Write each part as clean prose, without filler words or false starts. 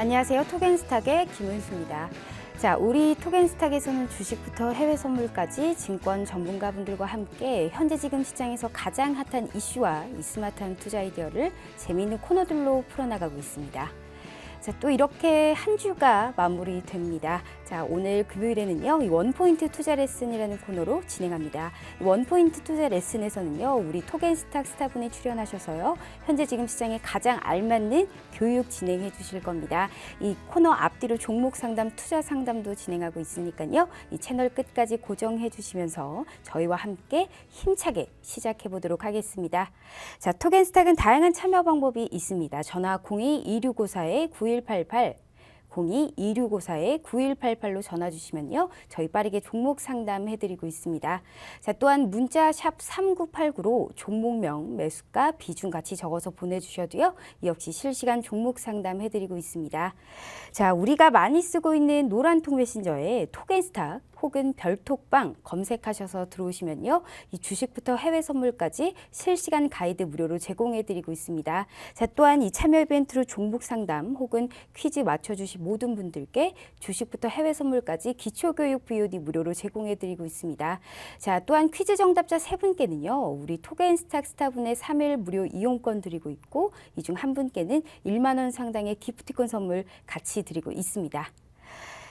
안녕하세요. 토겐스탁의 김은수입니다. 자, 우리 토겐스탁에서는 주식부터 해외 선물까지 증권 전문가분들과 함께 현재 지금 시장에서 가장 핫한 이슈와 이 스마트한 투자 아이디어를 재미있는 코너들로 풀어나가고 있습니다. 자, 또 이렇게 한 주가 마무리됩니다. 자, 오늘 금요일에는요, 이 원포인트 투자 레슨이라는 코너로 진행합니다. 이 원포인트 투자 레슨에서는요, 우리 토겐스탁 스타분이 출연하셔서요, 현재 지금 시장에 가장 알맞는 교육 진행해 주실 겁니다. 이 코너 앞뒤로 종목 상담, 투자 상담도 진행하고 있으니까요, 이 채널 끝까지 고정해 주시면서 저희와 함께 힘차게 시작해 보도록 하겠습니다. 자, 토겐스탁은 다양한 참여 방법이 있습니다. 전화 02-2654-9188 02-2654-9188로 전화 주시면요. 저희 빠르게 종목 상담해드리고 있습니다. 자, 또한 문자 샵 3989로 종목명, 매수가, 비중 같이 적어서 보내주셔도요. 역시 실시간 종목 상담해드리고 있습니다. 자, 우리가 많이 쓰고 있는 노란통 메신저에 토겐스탁 혹은 별톡방 검색하셔서 들어오시면요. 이 주식부터 해외 선물까지 실시간 가이드 무료로 제공해드리고 있습니다. 자, 또한 이 참여 이벤트로 종목 상담 혹은 퀴즈 맞춰주신 모든 분들께 주식부터 해외 선물까지 기초교육 VOD 무료로 제공해드리고 있습니다. 자, 또한 퀴즈 정답자 3분께는요. 우리 토겐스탁 스타분의 3일 무료 이용권 드리고 있고 이 중 한 분께는 1만 원 상당의 기프티콘 선물 같이 드리고 있습니다.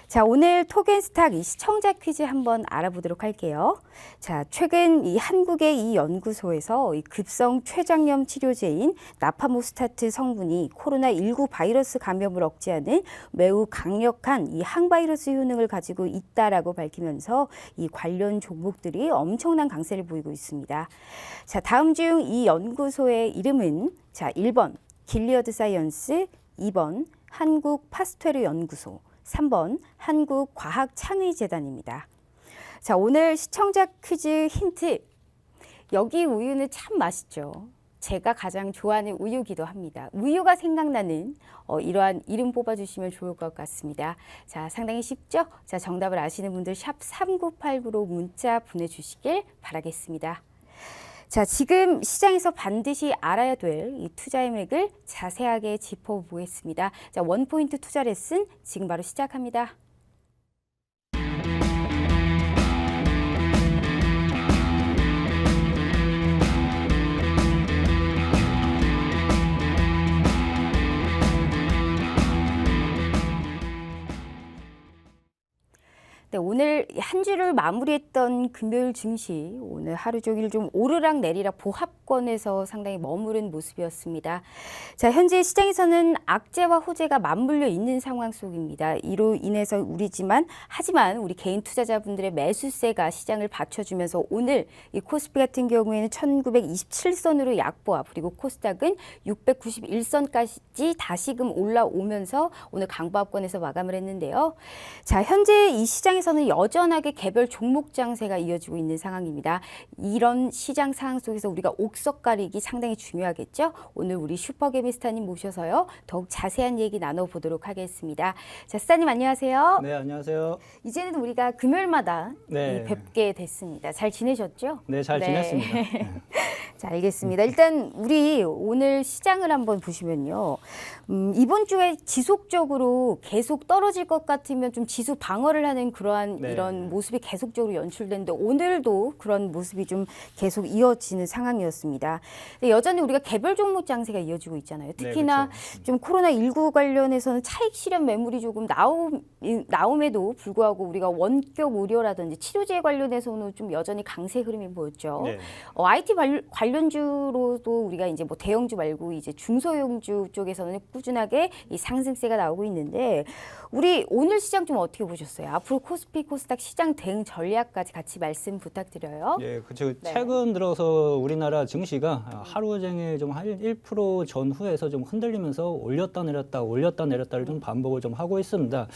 자, 오늘 토겐스탁 이 시청자 퀴즈 한번 알아보도록 할게요. 자, 최근 이 한국의 이 연구소에서 이 급성 췌장염 치료제인 나파모스타트 성분이 코로나19 바이러스 감염을 억제하는 매우 강력한 이 항바이러스 효능을 가지고 있다라고 밝히면서 이 관련 종목들이 엄청난 강세를 보이고 있습니다. 자, 다음 중 이 연구소의 이름은 자, 1번 길리어드 사이언스, 2번 한국 파스테르 연구소, 3번 한국과학창의재단입니다. 자, 오늘 시청자 퀴즈 힌트. 여기 우유는 참 맛있죠. 제가 가장 좋아하는 우유기도 합니다. 우유가 생각나는 이러한 이름 뽑아주시면 좋을 것 같습니다. 자, 상당히 쉽죠? 자, 정답을 아시는 분들 샵 3989로 문자 보내주시길 바라겠습니다. 자, 지금 시장에서 반드시 알아야 될 이 투자의 맥을 자세하게 짚어보겠습니다. 자, 원포인트 투자 레슨 지금 바로 시작합니다. 네, 오늘 한 주를 마무리했던 금요일 증시, 오늘 하루 종일 좀 오르락 내리락 보합권에서 상당히 머무른 모습이었습니다. 자, 현재 시장에서는 악재와 호재가 맞물려 있는 상황 속입니다. 이로 인해서 하지만 우리 개인 투자자분들의 매수세가 시장을 받쳐주면서 오늘 이 코스피 같은 경우에는 1927선으로 약보합, 그리고 코스닥은 691선까지 다시금 올라오면서 오늘 강보합권에서 마감을 했는데요. 자, 현재 이 시장에서는 여전하게 개별 종목 장세가 이어지고 있는 상황입니다. 이런 시장 상황 속에서 우리가 옥석 가리기 상당히 중요하겠죠. 오늘 우리 슈퍼개미스타님 모셔서요. 더욱 자세한 얘기 나눠보도록 하겠습니다. 자, 스타님 안녕하세요. 네, 안녕하세요. 이제는 우리가 금요일마다 뵙게 됐습니다. 잘 지내셨죠? 네, 잘 지냈습니다. 네. 자, 알겠습니다. 일단 우리 오늘 시장을 한번 보시면요. 이번 주에 지속적으로 계속 떨어질 것 같으면 좀 지수 방어를 하는 그러한 이런 모습이 계속적으로 연출되는데 오늘도 그런 모습이 좀 계속 이어지는 상황이었습니다. 근데 여전히 우리가 개별 종목 장세가 이어지고 있잖아요. 특히나 그렇죠. 좀 코로나19 관련해서는 차익 실현 매물이 조금 나옴에도 불구하고 우리가 원격 의료라든지 치료제 관련해서는 좀 여전히 강세 흐름이 보였죠. IT 관련주로도 우리가 이제 뭐 대형주 말고 이제 중소형주 쪽에서는 꾸준하게 이 상승세가 나오고 있는데 우리 오늘 시장 좀 어떻게 보셨어요? 앞으로 코스피, 코스닥 시장 대응 전략까지 같이 말씀 부탁드려요. 예, 그렇죠. 최근 들어서 우리나라 증시가 하루 종일 좀 한 1% 전후에서 좀 흔들리면서 올렸다 내렸다를 좀 반복을 좀 하고 있습니다.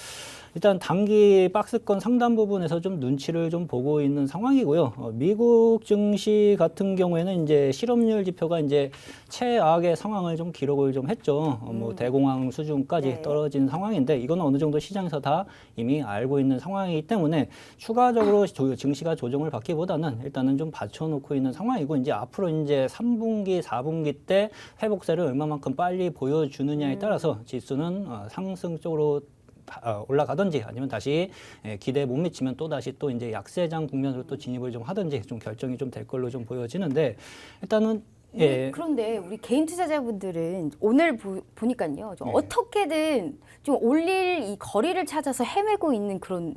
일단 단기 박스권 상단 부분에서 좀 눈치를 좀 보고 있는 상황이고요. 미국 증시 같은 경우에는 이제 실업률 지표가 이제 최악의 상황을 좀 기록을 좀 했죠. 뭐 대공황 수준까지 네. 떨어진 상황인데 이거는 어느 정도 시장에서 다 이미 알고 있는 상황이기 때문에 추가적으로 증시가 조정을 받기보다는 일단은 좀 받쳐놓고 있는 상황이고 이제 앞으로 이제 3분기, 4분기 때 회복세를 얼마만큼 빨리 보여주느냐에 따라서 지수는 상승 쪽으로 올라가든지 아니면 다시 기대에 못 미치면 또 다시 또 이제 약세장 국면으로 또 진입을 좀 하든지 좀 결정이 좀 될 걸로 좀 보여지는데 일단은 그런데 우리 개인 투자자분들은 오늘 보니까요, 좀 어떻게든 좀 올릴 이 거리를 찾아서 헤매고 있는 그런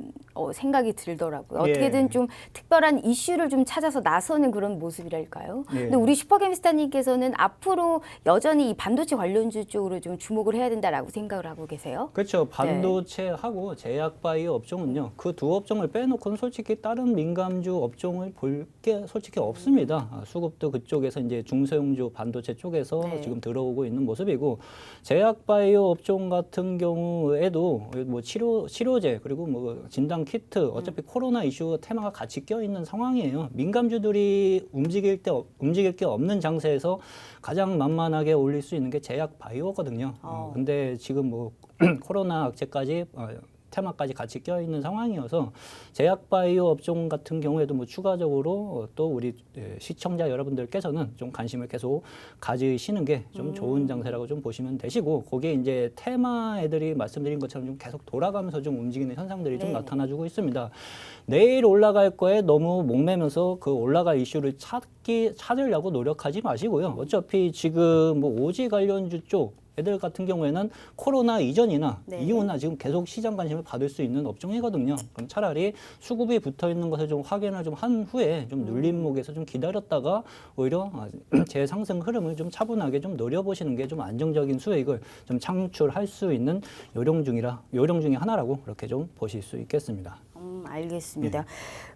생각이 들더라고요. 어떻게든 좀 특별한 이슈를 좀 찾아서 나서는 그런 모습이랄까요. 근데 우리 슈퍼개미스타님께서는 앞으로 여전히 이 반도체 관련주 쪽으로 좀 주목을 해야 된다라고 생각을 하고 계세요. 그렇죠. 반도체하고 제약바이오 업종은요. 그 두 업종을 빼놓고는 솔직히 다른 민감주 업종을 볼 게 솔직히 없습니다. 수급도 그쪽에서 이제 중소형주 반도체 쪽에서 지금 들어오고 있는 모습이고 제약바이오 업종 같은 경우에도 뭐 치료제 그리고 뭐 진단 키트 어차피 코로나 이슈 테마가 같이 껴 있는 상황이에요. 민감주들이 움직일 게 없는 장세에서 가장 만만하게 올릴 수 있는 게 제약바이오거든요. 근데 지금 뭐 코로나 악재까지 테마까지 같이 껴있는 상황이어서 제약바이오 업종 같은 경우에도 뭐 추가적으로 또 우리 시청자 여러분들께서는 좀 관심을 계속 가지시는 게 좀 좋은 장세라고 좀 보시면 되시고 거기에 이제 테마 애들이 말씀드린 것처럼 좀 계속 돌아가면서 좀 움직이는 현상들이 좀 나타나주고 있습니다. 내일 올라갈 거에 너무 목매면서 그 올라갈 이슈를 찾으려고 노력하지 마시고요. 어차피 지금 뭐 오지 관련주 쪽 애들 같은 경우에는 코로나 이전이나 이후나 지금 계속 시장 관심을 받을 수 있는 업종이거든요. 그럼 차라리 수급이 붙어 있는 것을 좀 확인을 좀 한 후에 좀 눌림목에서 좀 기다렸다가 오히려 재상승 흐름을 좀 차분하게 좀 노려보시는 게 좀 안정적인 수익을 좀 창출할 수 있는 요령 중에 하나라고 그렇게 좀 보실 수 있겠습니다. 알겠습니다.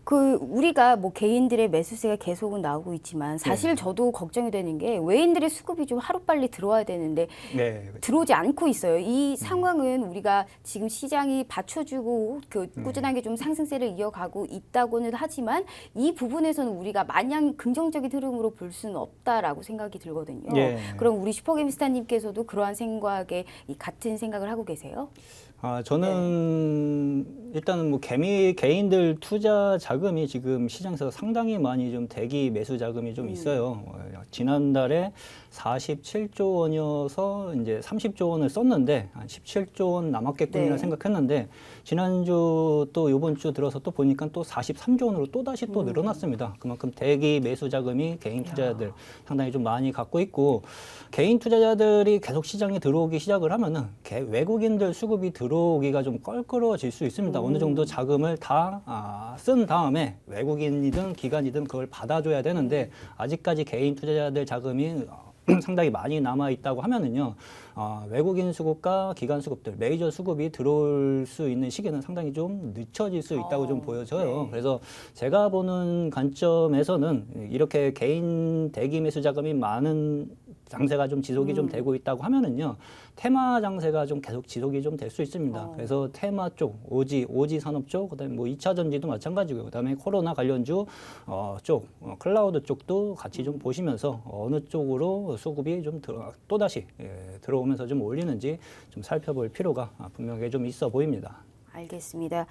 그 우리가 뭐 개인들의 매수세가 계속은 나오고 있지만 사실 저도 걱정이 되는 게 외인들의 수급이 좀 하루빨리 들어와야 되는데 들어오지 않고 있어요. 이 상황은 우리가 지금 시장이 받쳐주고 꾸준하게 좀 상승세를 이어가고 있다고는 하지만 이 부분에서는 우리가 마냥 긍정적인 흐름으로 볼 수는 없다라고 생각이 들거든요. 그럼 우리 슈퍼개미스타님께서도 그러한 생각에 같은 생각을 하고 계세요? 저는 일단은 뭐 개인들 투자 자금이 지금 시장에서 상당히 많이 좀 대기 매수 자금이 좀 있어요. 지난달에 47조 원이어서 이제 30조 원을 썼는데 한 17조 원 남았겠군이라 생각했는데 지난주 또 이번 주 들어서 또 보니까 또 43조 원으로 또 다시 또 늘어났습니다. 그만큼 대기 매수 자금이 개인 투자자들 상당히 좀 많이 갖고 있고 개인 투자자들이 계속 시장에 들어오기 시작을 하면은 외국인들 수급이 들어오기가 좀 껄끄러워질 수 있습니다. 어느 정도 자금을 다 쓴 다음에 외국인이든 기관이든 그걸 받아줘야 되는데 아직까지 개인 투자자들 자금이 상당히 많이 남아 있다고 하면은요. 외국인 수급과 기관 수급들, 메이저 수급이 들어올 수 있는 시기는 상당히 좀 늦춰질 수 있다고 좀 보여져요. 그래서 제가 보는 관점에서는 이렇게 개인 대기 매수 자금이 많은 장세가 좀 지속이 좀 되고 있다고 하면은요. 테마 장세가 좀 계속 지속이 좀 될 수 있습니다. 그래서 테마 쪽, 오지 산업 쪽, 그다음에 뭐 2차 전지도 마찬가지고요. 그다음에 코로나 관련주 쪽, 클라우드 쪽도 같이 좀 보시면서 어느 쪽으로 수급이 좀 또다시 들어오면서 좀 올리는지 좀 살펴볼 필요가 분명히 좀 있어 보입니다. 알겠습니다.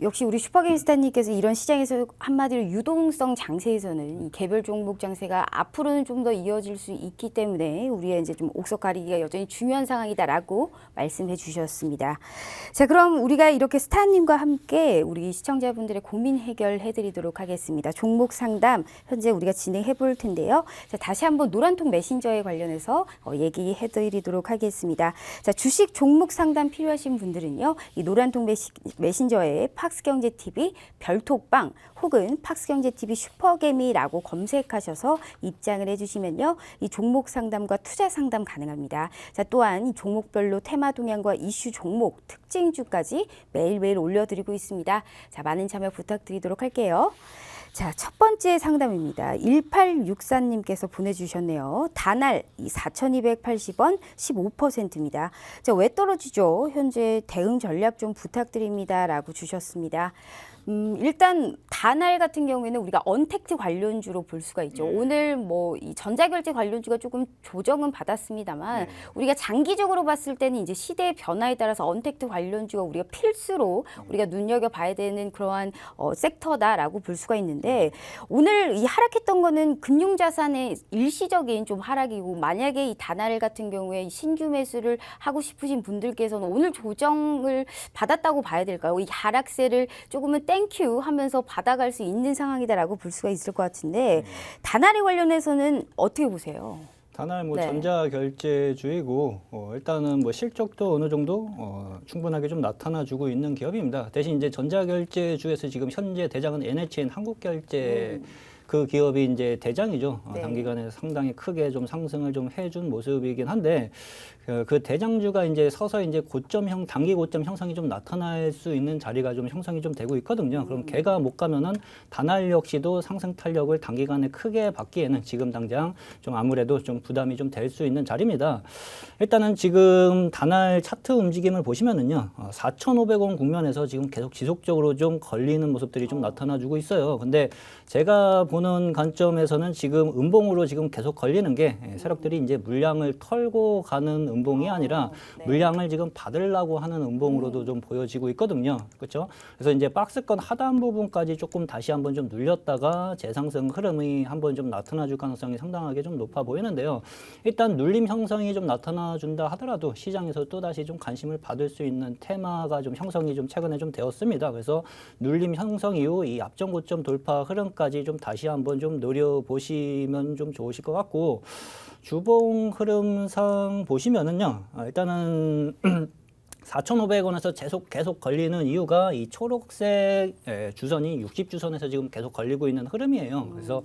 역시 우리 슈퍼개미스타님께서 이런 시장에서 한마디로 유동성 장세에서는 이 개별 종목 장세가 앞으로는 좀 더 이어질 수 있기 때문에 우리의 이제 좀 옥석 가리기가 여전히 중요한 상황이다라고 말씀해 주셨습니다. 자, 그럼 우리가 이렇게 스타님과 함께 우리 시청자분들의 고민 해결해 드리도록 하겠습니다. 종목 상담 현재 우리가 진행해 볼 텐데요. 자, 다시 한번 노란통 메신저에 관련해서 얘기해 드리도록 하겠습니다. 자, 주식 종목 상담 필요하신 분들은요. 이 노란통 메신저에 팍스경제TV 별톡방 혹은 팍스경제TV 슈퍼개미라고 검색하셔서 입장을 해주시면요. 이 종목 상담과 투자 상담 가능합니다. 자, 또한 종목별로 테마 동향과 이슈 종목, 특징주까지 매일매일 올려드리고 있습니다. 자, 많은 참여 부탁드리도록 할게요. 자, 첫 번째 상담입니다. 1864님께서 보내주셨네요. 다날 4,280원 15%입니다. 자, 왜 떨어지죠? 현재 대응 전략 좀 부탁드립니다. 라고 주셨습니다. 일단 다날 같은 경우에는 우리가 언택트 관련주로 볼 수가 있죠. 오늘 뭐 이 전자결제 관련주가 조금 조정은 받았습니다만 우리가 장기적으로 봤을 때는 이제 시대의 변화에 따라서 언택트 관련주가 우리가 필수로 우리가 눈여겨봐야 되는 그러한 섹터다라고 볼 수가 있는데 오늘 이 하락했던 거는 금융자산의 일시적인 좀 하락이고 만약에 이 다날 같은 경우에 신규 매수를 하고 싶으신 분들께서는 오늘 조정을 받았다고 봐야 될까요? 이 하락세를 조금은 땡큐 하면서 받아갈 수 있는 상황이다라고 볼 수가 있을 것 같은데 다날에 관련해서는 어떻게 보세요? 다날 뭐 네. 전자결제주이고 일단은 뭐 실적도 어느 정도 충분하게 좀 나타나주고 있는 기업입니다. 대신 이제 전자결제주에서 지금 현재 대장은 NHN 한국결제 그 기업이 이제 대장이죠. 네. 단기간에 상당히 크게 좀 상승을 좀 해준 모습이긴 한데 그 대장주가 이제 서서 이제 단기 고점 형성이 좀 나타날 수 있는 자리가 좀 형성이 좀 되고 있거든요. 그럼 걔가 못 가면은 다날 역시도 상승 탄력을 단기간에 크게 받기에는 지금 당장 좀 아무래도 좀 부담이 좀 될 수 있는 자리입니다. 일단은 지금 다날 차트 움직임을 보시면은요, 4,500원 국면에서 지금 계속 지속적으로 좀 걸리는 모습들이 좀 나타나주고 있어요. 근데 제가 보는 관점에서는 지금 음봉으로 지금 계속 걸리는 게 세력들이 이제 물량을 털고 가는 음봉이 아니라 네. 물량을 지금 받으려고 하는 음봉으로도 좀 보여지고 있거든요. 그렇죠? 그래서 이제 박스권 하단 부분까지 조금 다시 한번 좀 눌렸다가 재상승 흐름이 한번 좀 나타나줄 가능성이 상당하게 좀 높아 보이는데요. 일단 눌림 형성이 좀 나타나준다 하더라도 시장에서 또 다시 좀 관심을 받을 수 있는 테마가 좀 형성이 좀 최근에 좀 되었습니다. 그래서 눌림 형성 이후 이 앞전 고점 돌파 흐름까지 좀 다시 한번 좀 노려보시면 좀 좋으실 것 같고 주봉 흐름상 보시면은요, 일단은 4,500원에서 계속 걸리는 이유가 이 초록색 주선이 60주선에서 지금 계속 걸리고 있는 흐름이에요. 그래서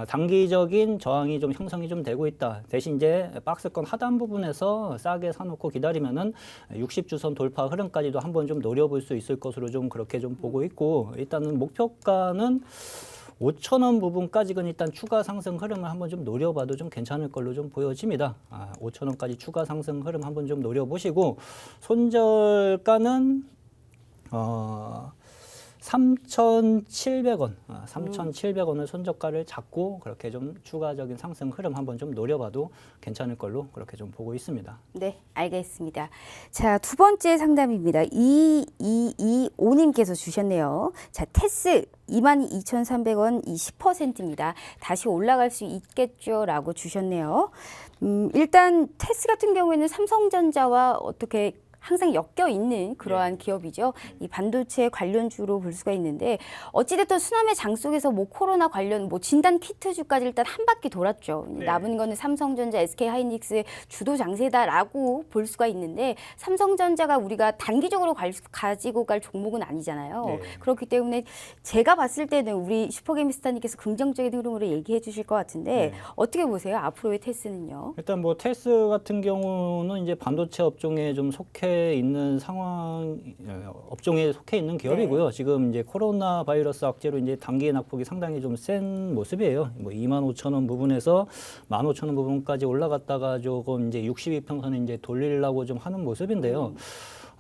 단기적인 저항이 좀 형성이 좀 되고 있다. 대신 이제 박스권 하단 부분에서 싸게 사놓고 기다리면은 60주선 돌파 흐름까지도 한번 좀 노려볼 수 있을 것으로 좀 그렇게 좀 보고 있고 일단은 목표가는 5,000원 부분까지는 일단 추가 상승 흐름을 한번 좀 노려봐도 좀 괜찮을 걸로 좀 보여집니다. 5,000원까지 추가 상승 흐름 한번 좀 노려보시고 손절가는 3,700원, 3,700원을 손절가를 잡고 그렇게 좀 추가적인 상승 흐름 한번 좀 노려봐도 괜찮을 걸로 그렇게 좀 보고 있습니다. 네, 알겠습니다. 자, 두 번째 상담입니다. 2225님께서 주셨네요. 자, 테스 22,300원 10%입니다. 다시 올라갈 수 있겠죠? 라고 주셨네요. 일단 테스 같은 경우에는 삼성전자와 어떻게 항상 엮여 있는 그러한 기업이죠. 이 반도체 관련주로 볼 수가 있는데 어찌됐든 수남의 장 속에서 뭐 코로나 관련 뭐 진단 키트주까지 일단 한 바퀴 돌았죠. 남은 거는 삼성전자, SK하이닉스의 주도 장세다라고 볼 수가 있는데 삼성전자가 우리가 단기적으로 가지고 갈 종목은 아니잖아요. 그렇기 때문에 제가 봤을 때는 우리 슈퍼게임스타님께서 긍정적인 흐름으로 얘기해 주실 것 같은데 어떻게 보세요? 앞으로의 테스는요? 일단 뭐 테스 같은 경우는 이제 반도체 업종에 좀 속해 있는 업종에 속해 있는 기업이고요. 지금 이제 코로나 바이러스 악재로 이제 단기 낙폭이 상당히 좀 센 모습이에요. 뭐 25,000원 부분에서 15,000원 부분까지 올라갔다가 조금 이제 62평선을 이제 돌리려고 좀 하는 모습인데요.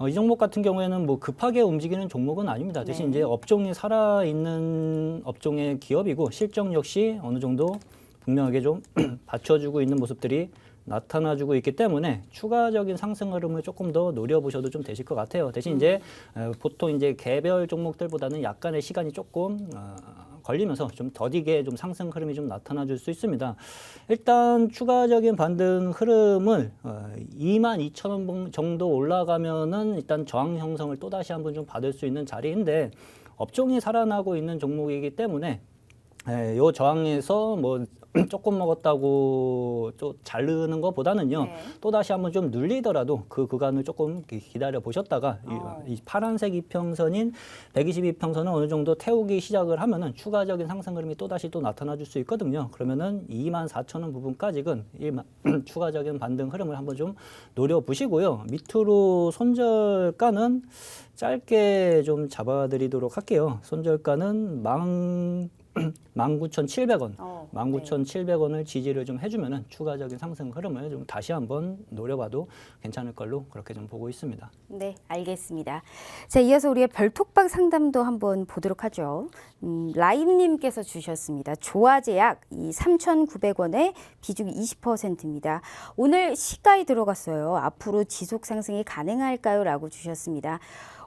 이 종목 같은 경우에는 뭐 급하게 움직이는 종목은 아닙니다. 대신 이제 업종이 살아있는 업종의 기업이고 실적 역시 어느 정도 분명하게 좀 받쳐주고 있는 모습들이 나타나주고 있기 때문에 추가적인 상승 흐름을 조금 더 노려보셔도 좀 되실 것 같아요. 대신 이제 보통 이제 개별 종목들보다는 약간의 시간이 조금 걸리면서 좀 더디게 좀 상승 흐름이 좀 나타나줄 수 있습니다. 일단 추가적인 반등 흐름을 22,000원 정도 올라가면은 일단 저항 형성을 또 다시 한번 좀 받을 수 있는 자리인데 업종이 살아나고 있는 종목이기 때문에 요 저항에서 뭐 조금 먹었다고 좀 자르는 것보다는요. 또 다시 한번 좀 눌리더라도 그 구간을 조금 기다려 보셨다가 이 파란색 이평선인 122평선을 어느 정도 태우기 시작을 하면은 추가적인 상승 흐름이 또 다시 또 나타나 줄 수 있거든요. 그러면은 24,000원 부분까지는 추가적인 반등 흐름을 한번 좀 노려 보시고요. 밑으로 손절가는 짧게 좀 잡아드리도록 할게요. 손절가는 19,700원, 네. 19,700원을 지지를 좀 해주면은 추가적인 상승 흐름을 좀 다시 한번 노려봐도 괜찮을 걸로 그렇게 좀 보고 있습니다. 네, 알겠습니다. 자, 이어서 우리의 별톡방 상담도 한번 보도록 하죠. 라임님께서 주셨습니다. 조화제약 이 3,900원에 비중이 20%입니다. 오늘 시가에 들어갔어요. 앞으로 지속 상승이 가능할까요? 라고 주셨습니다.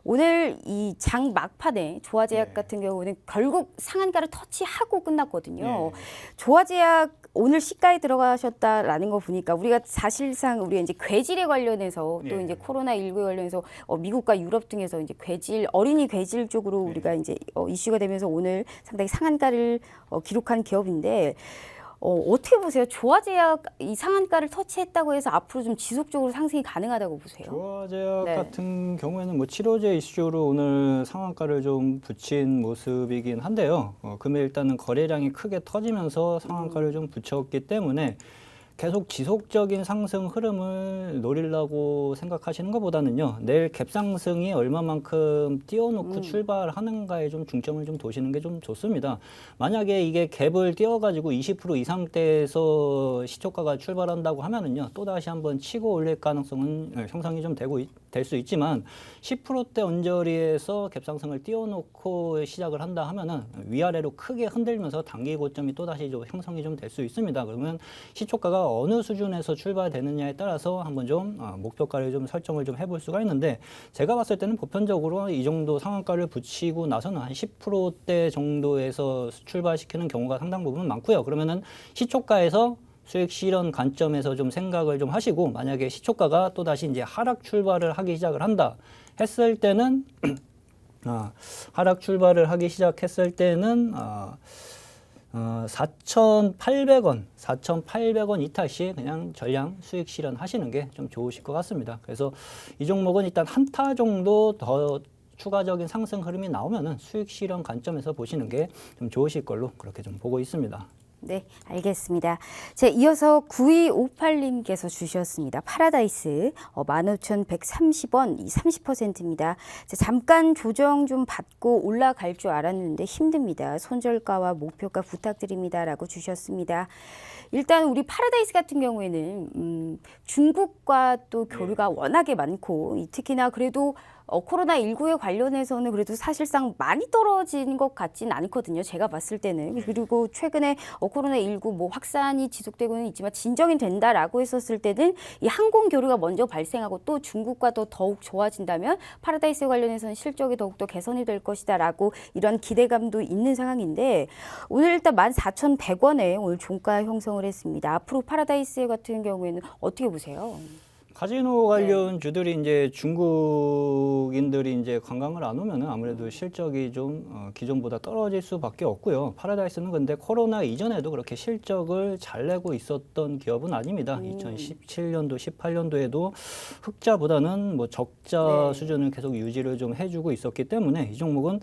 오늘 이 장 막판에 조화제약 같은 경우는 결국 상한가를 터치하고 끝났거든요. 조화제약 오늘 시가에 들어가셨다라는 거 보니까 우리가 사실상 우리가 이제 괴질에 관련해서 또 이제 코로나19에 관련해서 미국과 유럽 등에서 이제 괴질 어린이 괴질 쪽으로 우리가 이제 이슈가 되면서 오늘 상당히 상한가를 기록한 기업인데 어떻게 보세요? 조화제약 이 상한가를 터치했다고 해서 앞으로 좀 지속적으로 상승이 가능하다고 보세요? 조화제약 네. 같은 경우에는 뭐 치료제 이슈로 오늘 상한가를 좀 붙인 모습이긴 한데요. 금일 일단은 거래량이 크게 터지면서 상한가를 좀 붙였기 때문에 계속 지속적인 상승 흐름을 노리려고 생각하시는 것보다는요. 내일 갭 상승이 얼마만큼 띄워놓고 출발하는가에 좀 중점을 좀 두시는 게 좀 좋습니다. 만약에 이게 갭을 띄워가지고 20% 이상대에서 시초가가 출발한다고 하면은요. 또다시 한번 치고 올릴 가능성은 형성이 좀 될 수 있지만 10%대 언저리에서 갭 상승을 띄워놓고 시작을 한다 하면은 위아래로 크게 흔들면서 단기 고점이 또다시 좀 형성이 좀 될 수 있습니다. 그러면 시초가가 어느 수준에서 출발되느냐에 따라서 한번 좀 목표가를 좀 설정을 좀 해볼 수가 있는데 제가 봤을 때는 보편적으로 이 정도 상한가를 붙이고 나서는 한 10%대 정도에서 출발시키는 경우가 상당 부분 많고요. 그러면은 시초가에서 수익 실현 관점에서 좀 생각을 좀 하시고 만약에 시초가가 또다시 이제 하락 출발을 하기 시작을 한다 했을 때는 하락 출발을 하기 시작했을 때는 4,800원 이탈 시 그냥 전량 수익 실현하시는 게 좀 좋으실 것 같습니다. 그래서 이 종목은 일단 한타 정도 더 추가적인 상승 흐름이 나오면은 수익 실현 관점에서 보시는 게 좀 좋으실 걸로 그렇게 좀 보고 있습니다. 네, 알겠습니다. 자, 이어서 9258님께서 주셨습니다. 파라다이스 15,130원, 이 30%입니다. 자, 잠깐 조정 좀 받고 올라갈 줄 알았는데 힘듭니다. 손절가와 목표가 부탁드립니다라고 주셨습니다. 일단 우리 파라다이스 같은 경우에는 중국과 또 교류가 워낙에 많고 특히나 그래도 코로나19에 관련해서는 그래도 사실상 많이 떨어진 것 같진 않거든요. 제가 봤을 때는. 그리고 최근에 코로나19 뭐 확산이 지속되고는 있지만 진정이 된다라고 했었을 때는 이 항공 교류가 먼저 발생하고 또 중국과 더욱 좋아진다면 파라다이스 관련해서는 실적이 더욱더 개선이 될 것이다라고 이런 기대감도 있는 상황인데 오늘 일단 14,100원에 오늘 종가 형성을 했습니다. 앞으로 파라다이스 같은 경우에는 어떻게 보세요? 카지노 관련 주들이 이제 중국인들이 이제 관광을 안 오면은 아무래도 실적이 좀 기존보다 떨어질 수밖에 없고요. 파라다이스는 근데 코로나 이전에도 그렇게 실적을 잘 내고 있었던 기업은 아닙니다. 2017년도, 18년도에도 흑자보다는 뭐 적자 수준을 계속 유지를 좀 해주고 있었기 때문에 이 종목은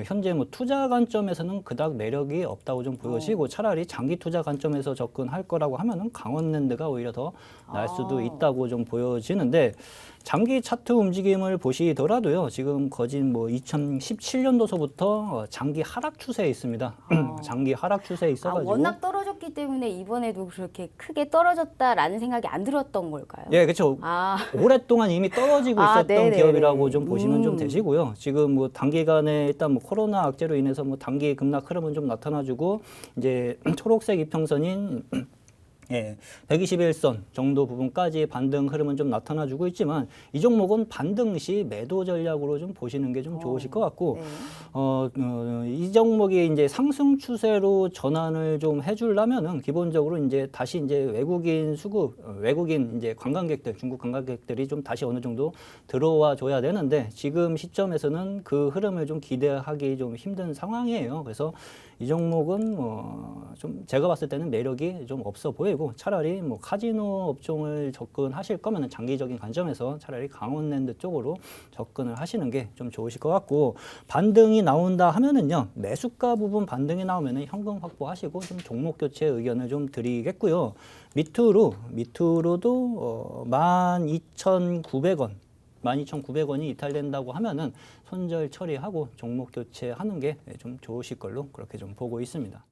현재 뭐 투자 관점에서는 그닥 매력이 없다고 좀 보여지고 차라리 장기 투자 관점에서 접근할 거라고 하면은 강원랜드가 오히려 더 나을 수도 있다고 좀 보여지는데 장기 차트 움직임을 보시더라도요. 지금 거진 뭐 2017년도서부터 장기 하락 추세에 있습니다. 장기 하락 추세에 있어가지고 워낙 떨어졌기 때문에 이번에도 그렇게 크게 떨어졌다라는 생각이 안 들었던 걸까요? 예, 그렇죠. 오랫동안 이미 떨어지고 있었던 네네네. 기업이라고 좀 보시면 좀 되시고요. 지금 뭐 단기간에 일단 뭐 코로나 악재로 인해서 뭐 단기 급락 흐름은 좀 나타나주고 이제 초록색 이평선인 121선 정도 부분까지 반등 흐름은 좀 나타나주고 있지만 이 종목은 반등 시 매도 전략으로 좀 보시는 게 좀 좋으실 것 같고 이 종목이 이제 상승 추세로 전환을 좀 해주려면은 기본적으로 이제 다시 이제 외국인 수급, 외국인 이제 관광객들, 중국 관광객들이 좀 다시 어느 정도 들어와 줘야 되는데 지금 시점에서는 그 흐름을 좀 기대하기 좀 힘든 상황이에요. 그래서 이 종목은 좀 제가 봤을 때는 매력이 좀 없어 보이고 차라리 뭐 카지노 업종을 접근하실 거면은 장기적인 관점에서 차라리 강원랜드 쪽으로 접근을 하시는 게 좀 좋으실 것 같고 반등이 나온다 하면은요 매수가 부분 반등이 나오면은 현금 확보하시고 좀 종목 교체 의견을 좀 드리겠고요. 밑으로도 12,900원 12,900원이 이탈된다고 하면은 손절 처리하고 종목 교체하는 게 좀 좋으실 걸로 그렇게 좀 보고 있습니다.